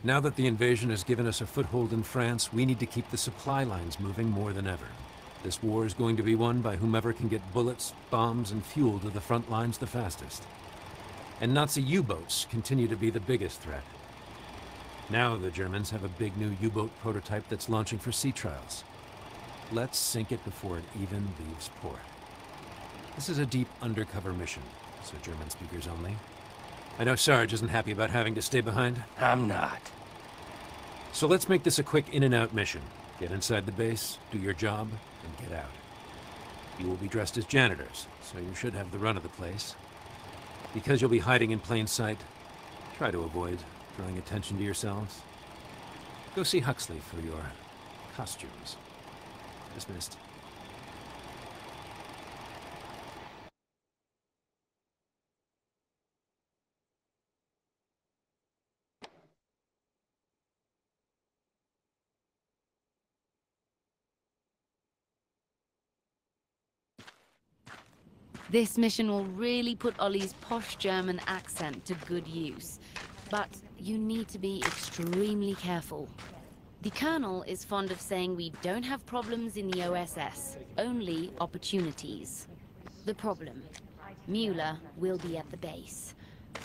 Now that the invasion has given us a foothold in France, we need to keep the supply lines moving more than ever. This war is going to be won by whomever can get bullets, bombs, and fuel to the front lines the fastest. And Nazi U-boats continue to be the biggest threat. Now the Germans have a big new U-boat prototype that's launching for sea trials. Let's sink it before it even leaves port. This is a deep undercover mission, so German speakers only. I know Sarge isn't happy about having to stay behind. I'm not. So let's make this a quick in-and-out mission. Get inside the base, do your job, and get out. You will be dressed as janitors, so you should have the run of the place. Because you'll be hiding in plain sight, try to avoid drawing attention to yourselves. Go see Huxley for your costumes. Dismissed. This mission will really put Ollie's posh German accent to good use. But you need to be extremely careful. The Colonel is fond of saying we don't have problems in the OSS, only opportunities. The problem: Mueller will be at the base,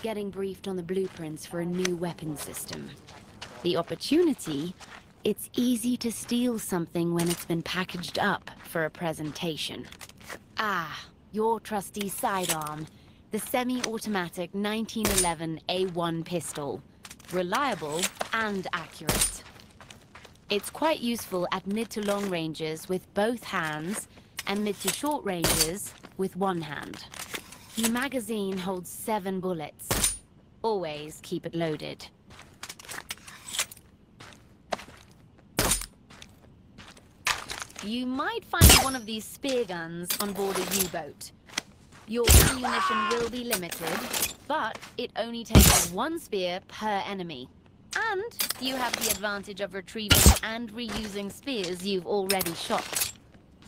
getting briefed on the blueprints for a new weapon system. The opportunity: it's easy to steal something when it's been packaged up for a presentation. Ah, your trusty sidearm, the semi-automatic 1911 A1 pistol. Reliable and accurate. It's quite useful at mid to long ranges with both hands, and mid to short ranges with one hand. The magazine holds 7 bullets. Always keep it loaded. You might find one of these spear guns on board a U-boat. Your ammunition will be limited, but it only takes 1 spear per enemy. And you have the advantage of retrieving and reusing spears you've already shot.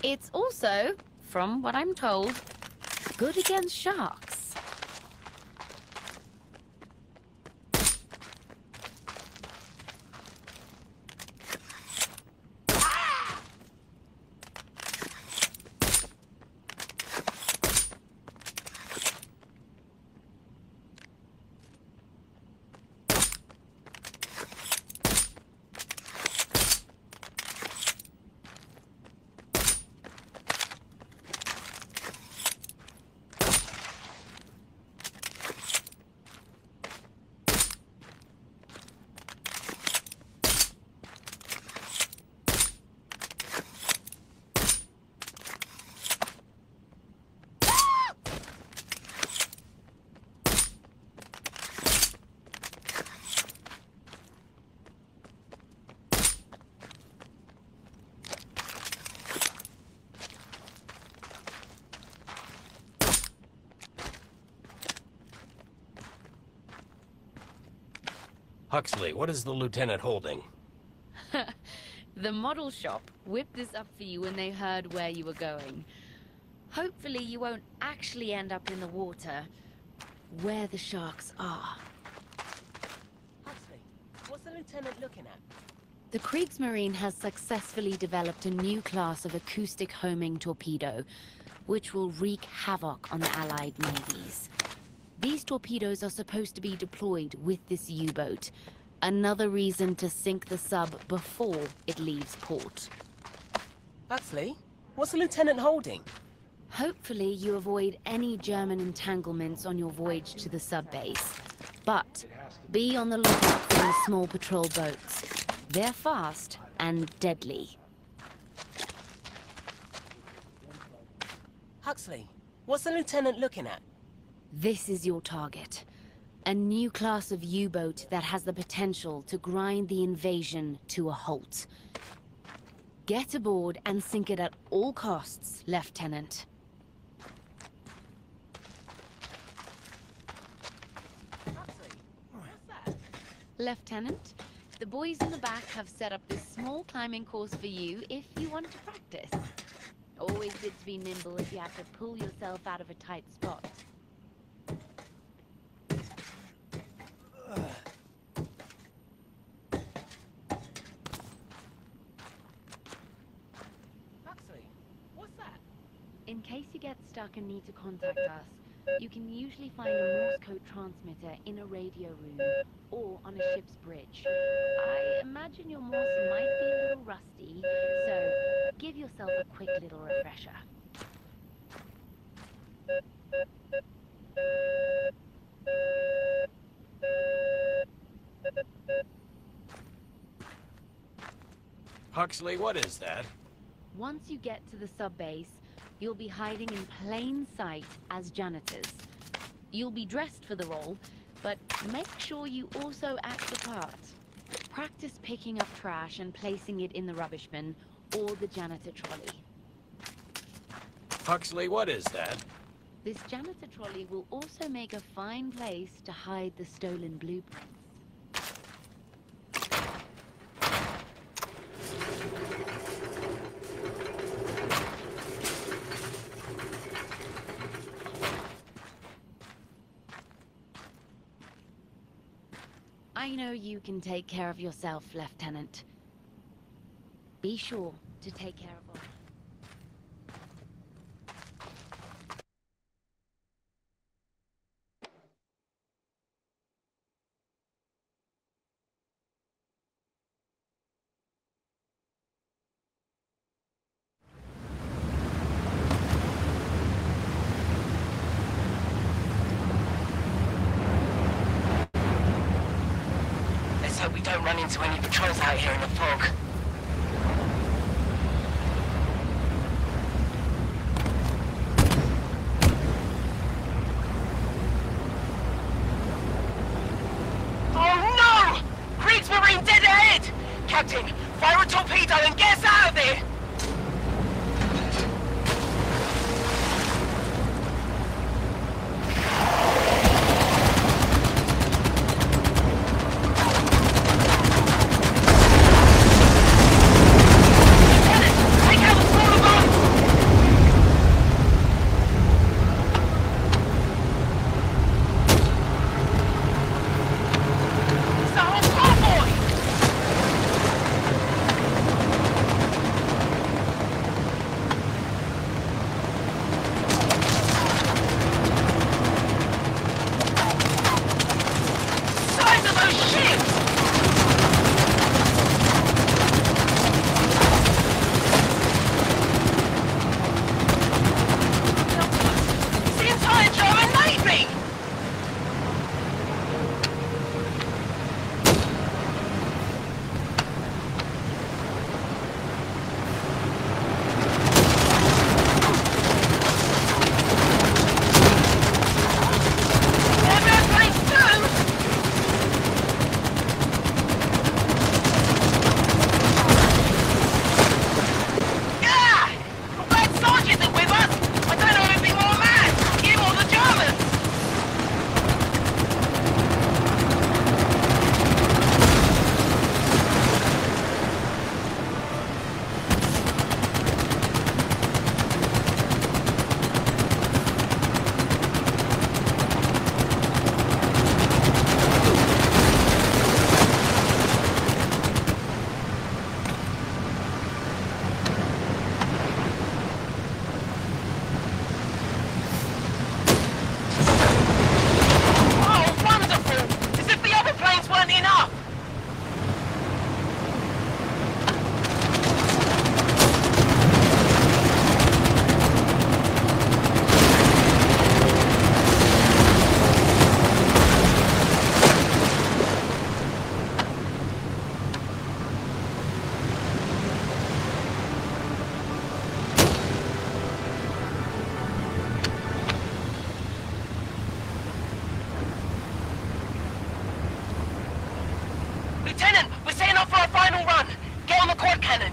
It's also, from what I'm told, good against sharks. Huxley, what is the lieutenant holding? The model shop whipped this up for you when they heard where you were going. Hopefully you won't actually end up in the water where the sharks are. Huxley, what's the lieutenant looking at? The Kriegsmarine has successfully developed a new class of acoustic homing torpedo, which will wreak havoc on the Allied navies. These torpedoes are supposed to be deployed with this U-boat. Another reason to sink the sub before it leaves port. Huxley, what's the lieutenant holding? Hopefully you avoid any German entanglements on your voyage to the sub-base. But be on the lookout for the small patrol boats. They're fast and deadly. Huxley, what's the lieutenant looking at? This is your target. A new class of U-boat that has the potential to grind the invasion to a halt. Get aboard and sink it at all costs, Lieutenant. Lieutenant, the boys in the back have set up this small climbing course for you if you want to practice. Always good to be nimble if you have to pull yourself out of a tight spot. you get stuck and need to contact us, you can usually find a Morse code transmitter in a radio room or on a ship's bridge. I imagine your Morse might be a little rusty, so give yourself a quick little refresher. Huxley, what is that? Once you get to the subbase, you'll be hiding in plain sight as janitors. You'll be dressed for the role, but make sure you also act the part. Practice picking up trash and placing it in the rubbish bin or the janitor trolley. Huxley, what is that? This janitor trolley will also make a fine place to hide the stolen blueprints. I know you can take care of yourself, Lieutenant. Be sure to take care of all. Hope we don't run into any patrols out here in the fog. Oh no! Kriegsmarine dead ahead! Captain, fire a torpedo and get us out of there! Lieutenant, we're setting up for our final run. Get on the quad cannon.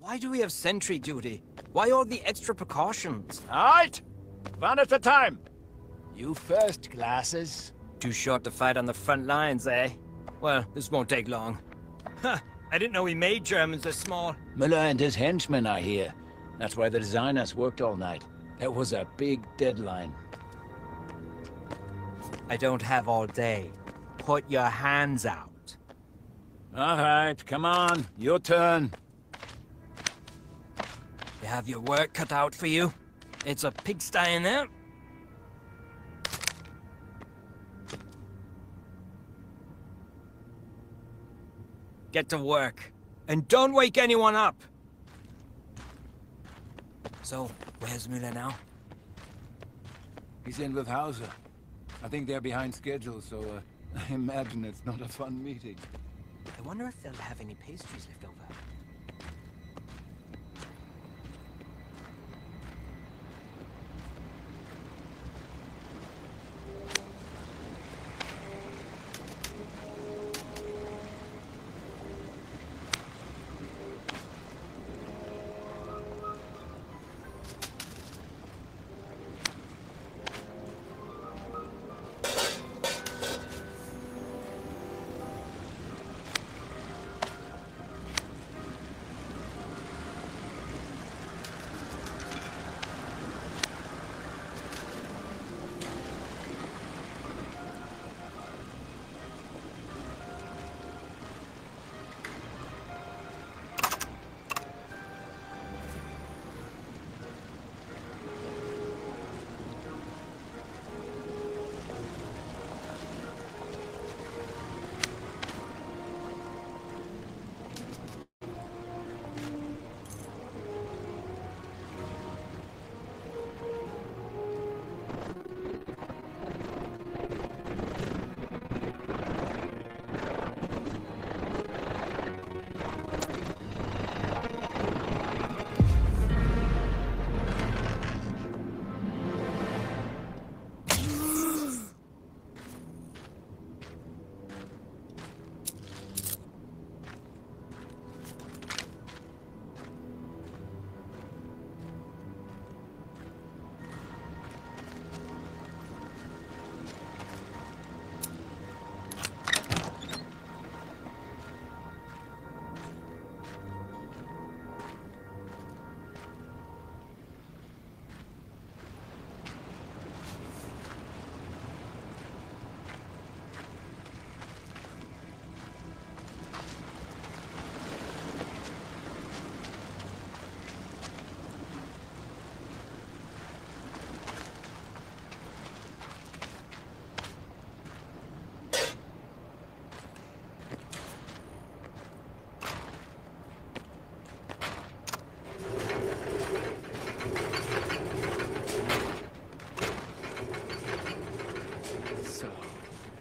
Why do we have sentry duty? Why all the extra precautions? Halt! One at a time. You first, glasses. Too short to fight on the front lines, eh? Well, this won't take long. Huh, I didn't know we made Germans this small. Müller and his henchmen are here. That's why the designers worked all night. There was a big deadline. I don't have all day. Put your hands out. All right, come on. Your turn. You have your work cut out for you. It's a pigsty in there. Get to work. And don't wake anyone up! So, where's Müller now? He's in with Hauser. I think they're behind schedule, so I imagine it's not a fun meeting. I wonder if they'll have any pastries left over.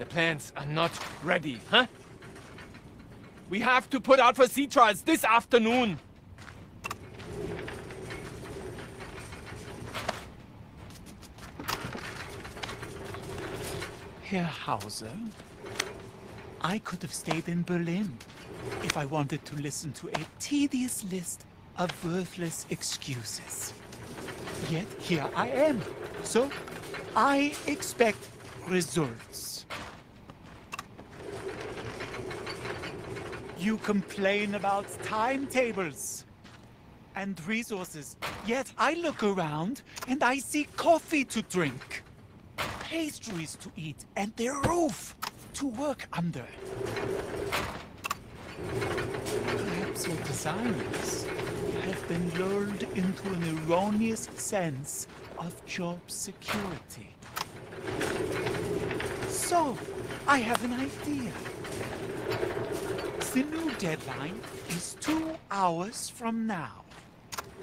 Plans are not ready, huh? We have to put out for sea trials this afternoon. Herr Hauser, I could have stayed in Berlin if I wanted to listen to a tedious list of worthless excuses. Yet here I am, so I expect results. You complain about timetables and resources, yet I look around and I see coffee to drink, pastries to eat, and the roof to work under. Perhaps your designers have been lulled into an erroneous sense of job security. So, I have an idea. The new deadline is 2 hours from now.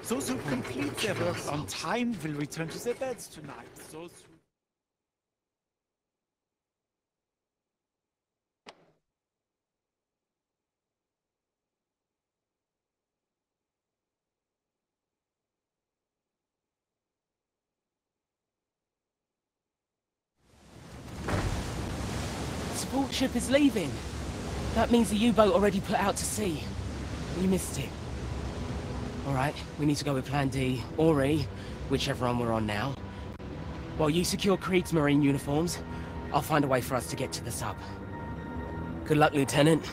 Those who complete their work on time will return to their beds tonight. Those who... Support ship is leaving. That means the U-boat already put out to sea. We missed it. Alright, we need to go with Plan D, or E, whichever one we're on now. While you secure Krieg's Marine uniforms, I'll find a way for us to get to the sub. Good luck, Lieutenant.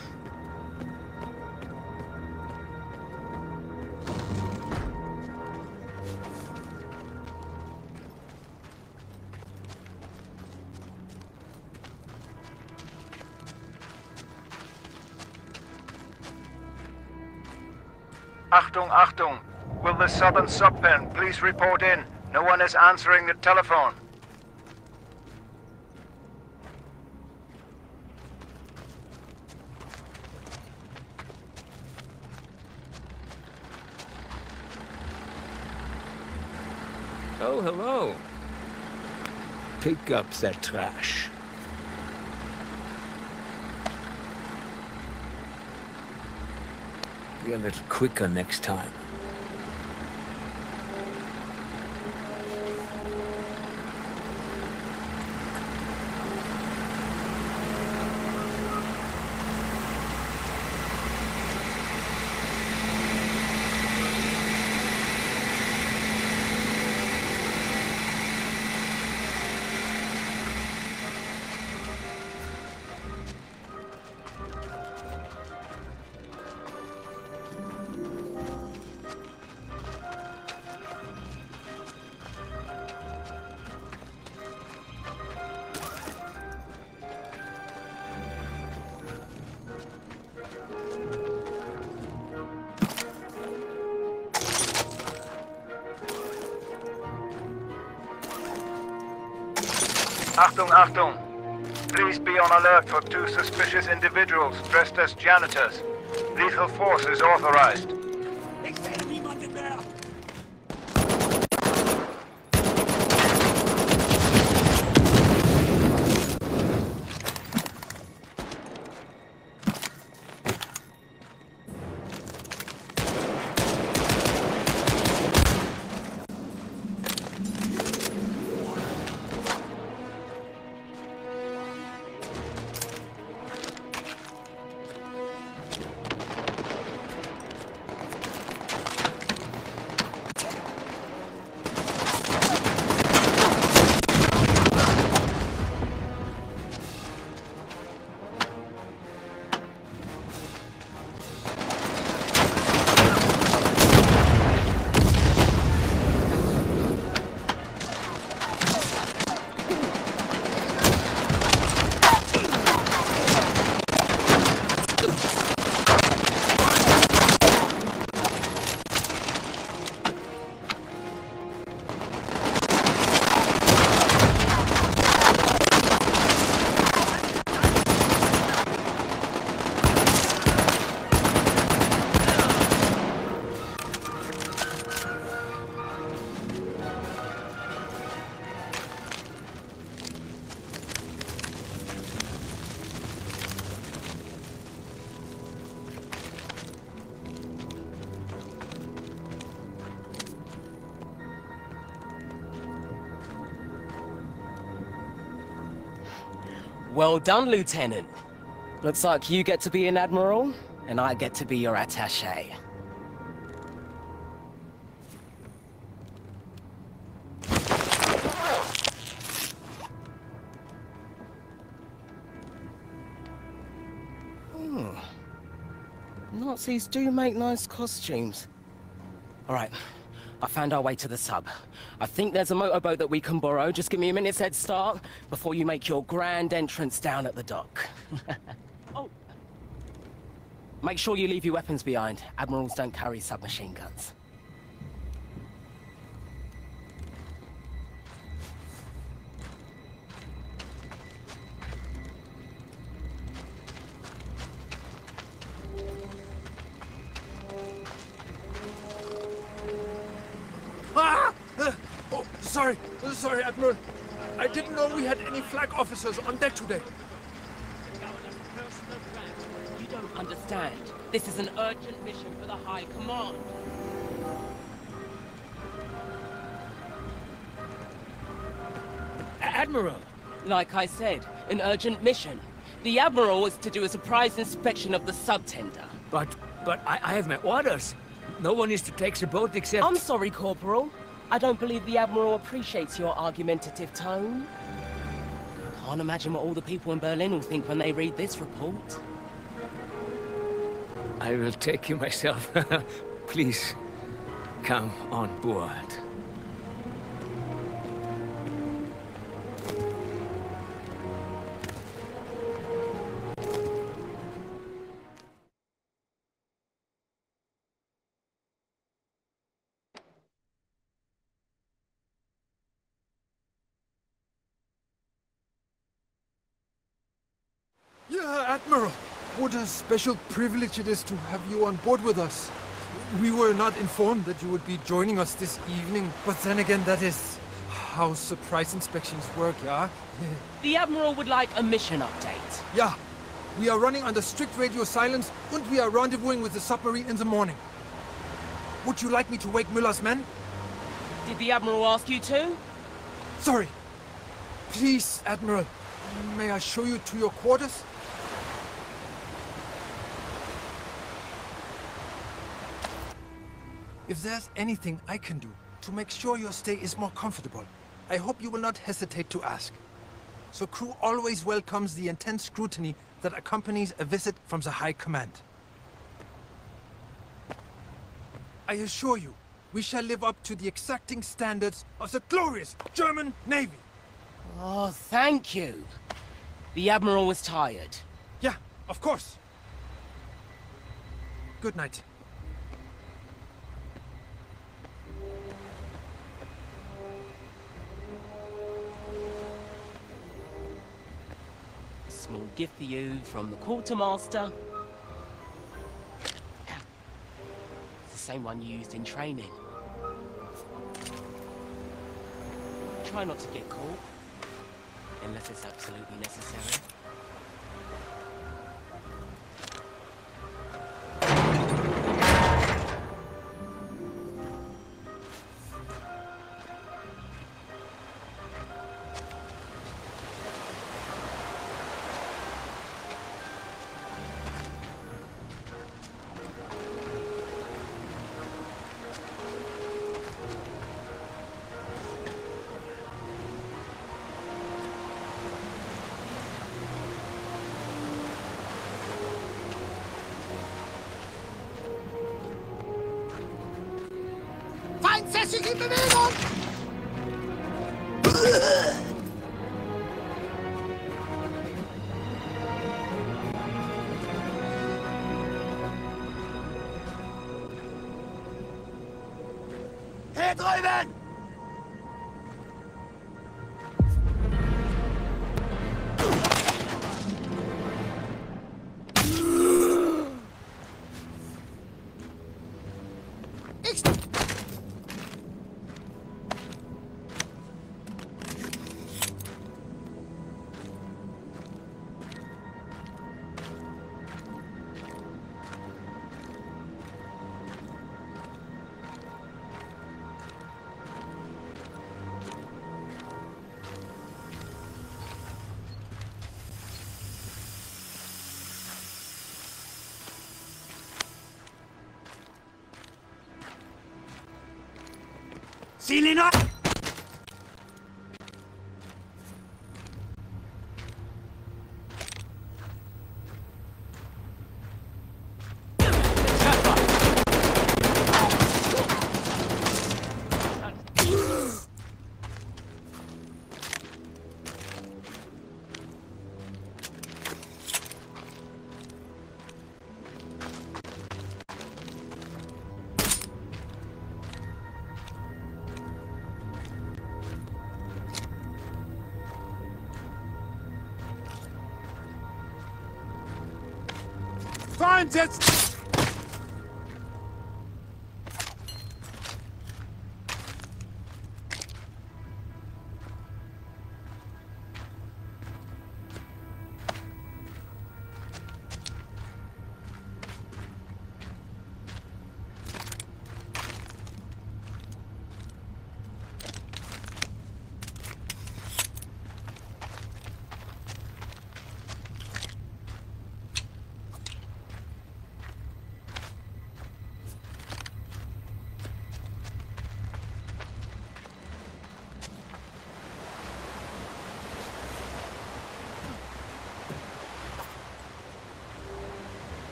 Achtung, Achtung! Will the southern subpen please report in? No one is answering the telephone. Oh, hello. Pick up that trash. Be a little quicker next time. Achtung, Achtung! Please be on alert for 2 suspicious individuals dressed as janitors. Lethal force is authorized. Well done, Lieutenant. Looks like you get to be an Admiral, and I get to be your attaché. Nazis do make nice costumes. Alright, I found our way to the sub. I think there's a motorboat that we can borrow. Just give me a minute's head start before you make your grand entrance down at the dock. Oh. Make sure you leave your weapons behind. Admirals don't carry submachine guns. Sorry, Admiral. I didn't know we had any flag officers on deck today. You don't understand. This is an urgent mission for the High Command. Admiral! Like I said, an urgent mission. The Admiral was to do a surprise inspection of the sub-tender. But I have my orders. No one is to take the boat except... I'm sorry, Corporal. I don't believe the Admiral appreciates your argumentative tone. Can't imagine what all the people in Berlin will think when they read this report. I will take you myself. Please, come on board. Yeah, Admiral. What a special privilege it is to have you on board with us. We were not informed that you would be joining us this evening, but then again, that is how surprise inspections work, yeah? The Admiral would like a mission update. Yeah. We are running under strict radio silence, and we are rendezvousing with the submarine in the morning. Would you like me to wake Müller's men? Did the Admiral ask you to? Sorry. Please, Admiral. May I show you to your quarters? If there's anything I can do to make sure your stay is more comfortable, I hope you will not hesitate to ask. The crew always welcomes the intense scrutiny that accompanies a visit from the High Command. I assure you, we shall live up to the exacting standards of the glorious German Navy. Oh, thank you. The Admiral was tired. Yeah, of course. Good night. Small gift for you from the quartermaster. It's the same one you used in training. Try not to get caught, unless it's absolutely necessary. Feindsässig in Bewegung! Hier drüben! Silina! Feind jetzt!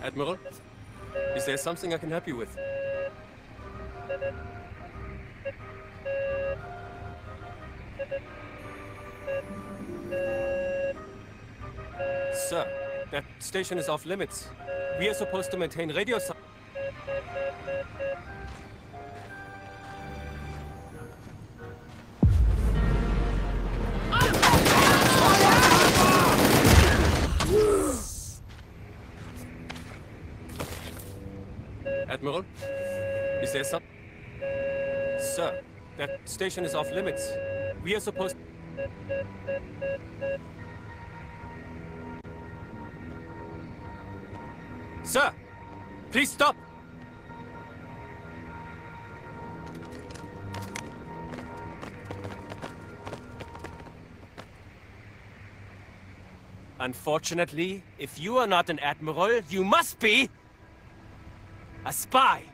Admiral, is there something I can help you with? Sir, that station is off limits. We are supposed to maintain radio silence. Admiral, is there some... Sir, that station is off limits. We are supposed... Sir, please stop! Unfortunately, if you are not an admiral, you must be... a spy!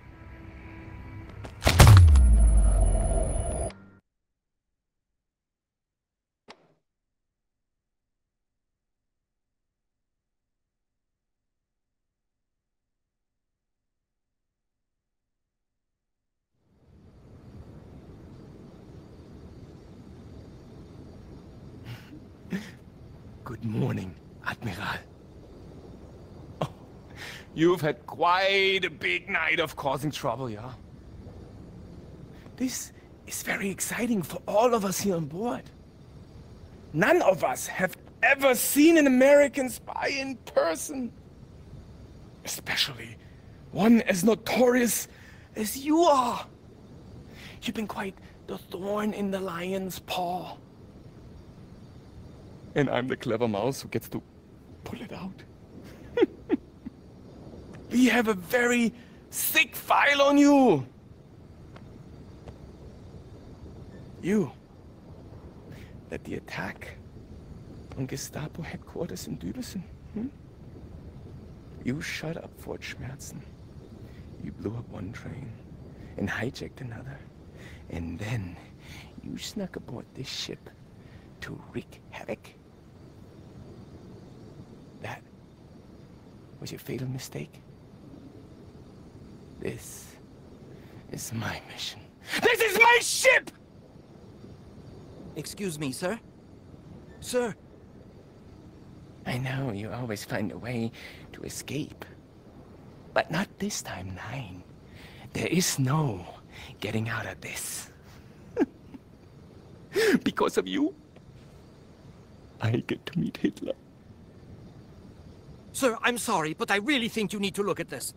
Good morning, Admiral. Oh, you've had quite a big night of causing trouble, yeah? This is very exciting for all of us here on board. None of us have ever seen an American spy in person. Especially one as notorious as you are. You've been quite the thorn in the lion's paw. And I'm the clever mouse who gets to pull it out. We have a very thick file on you. You led the attack on Gestapo headquarters in Dübelsen. You shut up Fort Schmerzen. You blew up one train and hijacked another. And then you snuck aboard this ship to wreak havoc. That was your fatal mistake. This is my mission. This is my ship! Excuse me, sir? Sir! I know you always find a way to escape. But not this time, Nine. There is no getting out of this. Because of you, I get to meet Hitler. Sir, I'm sorry, but I really think you need to look at this.